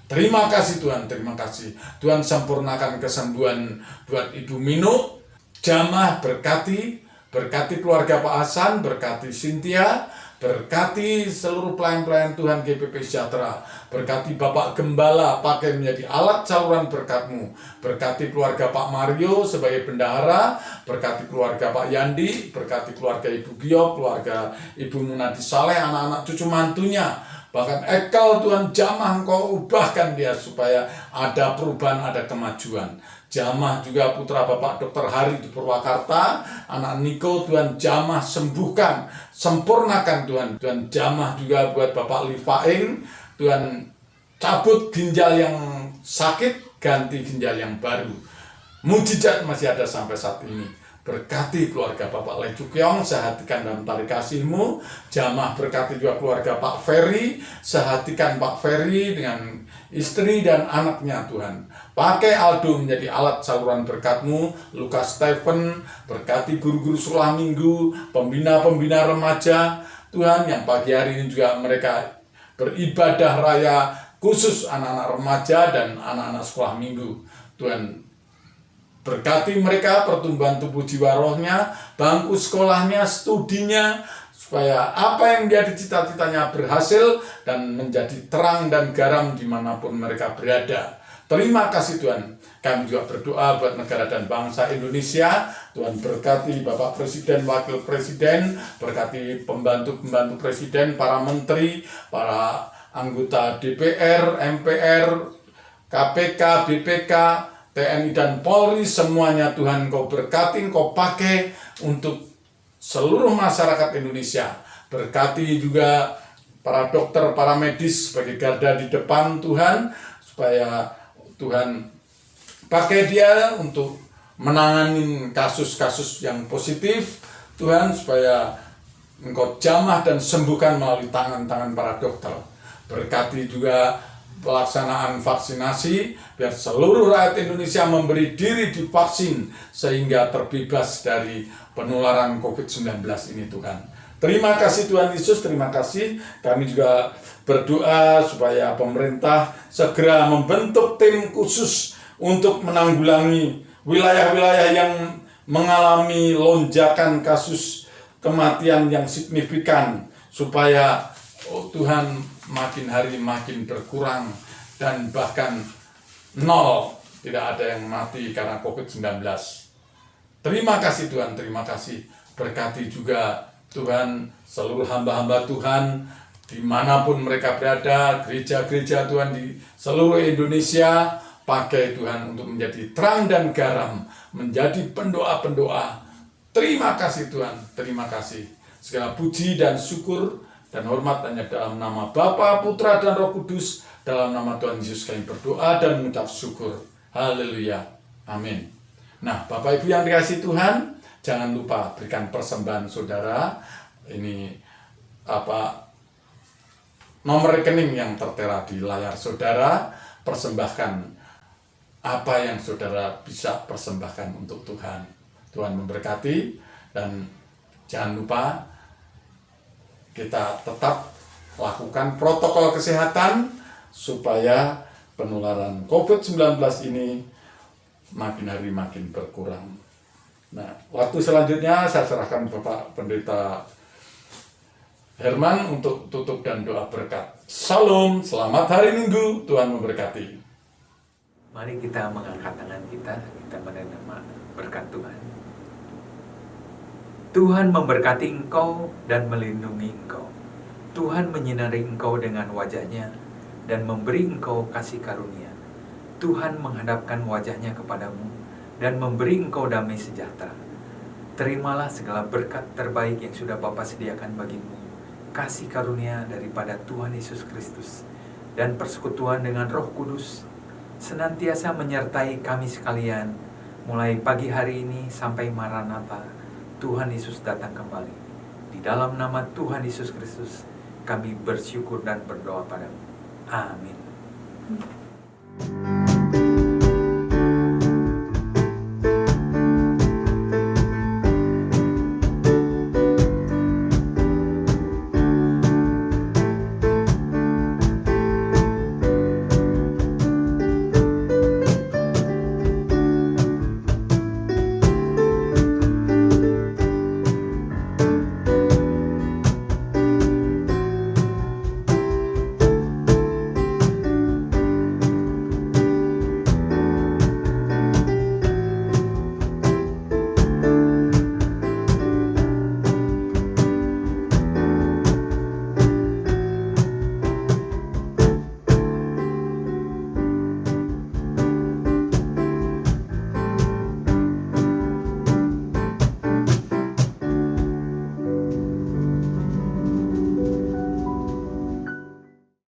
Speaker 3: Terima kasih Tuhan, terima kasih. Tuhan sempurnakan kesembuhan buat Ibu Mino, jamah berkati keluarga Pak Hasan, berkati Cynthia, berkati seluruh pelayan-pelayan Tuhan GPP Sejahtera, berkati Bapak Gembala, pakai menjadi alat saluran berkat-Mu, berkati keluarga Pak Mario sebagai bendahara, berkati keluarga Pak Yandi, berkati keluarga Ibu Gio, keluarga Ibu Munadi Saleh, anak-anak cucu mantunya, bahkan Ekal Tuhan jamah Engkau ubahkan dia supaya ada perubahan, ada kemajuan. Jamah juga putra Bapak Dr. Hari di Purwakarta, anak Niko Tuhan jamah sembuhkan, sempurnakan Tuhan. Tuhan jamah juga buat Bapak Lifaing, Tuhan cabut ginjal yang sakit, ganti ginjal yang baru. Mujizat masih ada sampai saat ini. Berkati keluarga Bapak Lei Cukyong, sehatikan dalam tali kasih-Mu. Jamah berkati juga keluarga Pak Ferry, sehatikan Pak Ferry dengan istri dan anaknya Tuhan. Pakai Aldo menjadi alat saluran berkat-Mu. Lukas Stephen, berkati guru-guru sekolah minggu, pembina-pembina remaja Tuhan, yang pagi hari ini juga mereka beribadah raya khusus anak-anak remaja dan anak-anak sekolah minggu. Tuhan berkati mereka pertumbuhan tubuh jiwa rohnya, bangku sekolahnya, studinya, supaya apa yang menjadi cita-citanya berhasil dan menjadi terang dan garam dimanapun mereka berada. Terima kasih Tuhan. Kami juga berdoa buat negara dan bangsa Indonesia. Tuhan berkati Bapak Presiden, Wakil Presiden, berkati pembantu-pembantu Presiden, para menteri, para anggota DPR, MPR, KPK, BPK, TNI dan Polri, semuanya Tuhan Kau berkati, Kau pakai untuk seluruh masyarakat Indonesia. Berkati juga para dokter, para medis sebagai garda di depan Tuhan, supaya Tuhan pakai dia untuk menangani kasus-kasus yang positif Tuhan, supaya Engkau jamah dan sembuhkan melalui tangan-tangan para dokter. Berkati juga pelaksanaan vaksinasi, biar seluruh rakyat Indonesia memberi diri divaksin sehingga terbebas dari penularan COVID-19 ini Tuhan. Terima kasih Tuhan Yesus, terima kasih. Kami juga berdoa supaya pemerintah segera membentuk tim khusus untuk menanggulangi wilayah-wilayah yang mengalami lonjakan kasus kematian yang signifikan, supaya Tuhan makin hari makin berkurang dan bahkan nol, tidak ada yang mati karena COVID-19. Terima kasih Tuhan, terima kasih. Berkati juga Tuhan seluruh hamba-hamba Tuhan dimanapun mereka berada, gereja-gereja Tuhan di seluruh Indonesia. Pakai Tuhan untuk menjadi terang dan garam, menjadi pendoa-pendoa. Terima kasih Tuhan, terima kasih. Segala puji dan syukur dan hormat hanya dalam nama Bapa, Putra, dan Roh Kudus. Dalam nama Tuhan Yesus kami berdoa dan mengucap syukur. Haleluya. Amin. Nah, Bapak Ibu yang dikasihi Tuhan, jangan lupa berikan persembahan saudara. Ini nomor rekening yang tertera di layar saudara. Persembahkan apa yang saudara bisa persembahkan untuk Tuhan. Tuhan memberkati, dan jangan lupa kita tetap lakukan protokol kesehatan supaya penularan COVID-19 ini makin hari makin berkurang. Nah, waktu selanjutnya saya serahkan Bapak Pendeta Herman untuk tutup dan doa berkat. Salam, selamat hari Minggu, Tuhan memberkati.
Speaker 4: Mari kita mengangkat tangan kita menerima berkat Tuhan. Tuhan memberkati engkau dan melindungi engkau. Tuhan menyinari engkau dengan wajah-Nya dan memberi engkau kasih karunia. Tuhan menghadapkan wajah-Nya kepadamu dan memberi engkau damai sejahtera. Terimalah segala berkat terbaik yang sudah Bapa sediakan bagimu. Kasih karunia daripada Tuhan Yesus Kristus dan persekutuan dengan Roh Kudus senantiasa menyertai kami sekalian mulai pagi hari ini sampai Maranatha, Tuhan Yesus datang kembali. Di dalam nama Tuhan Yesus Kristus kami bersyukur dan berdoa padamu. Amin.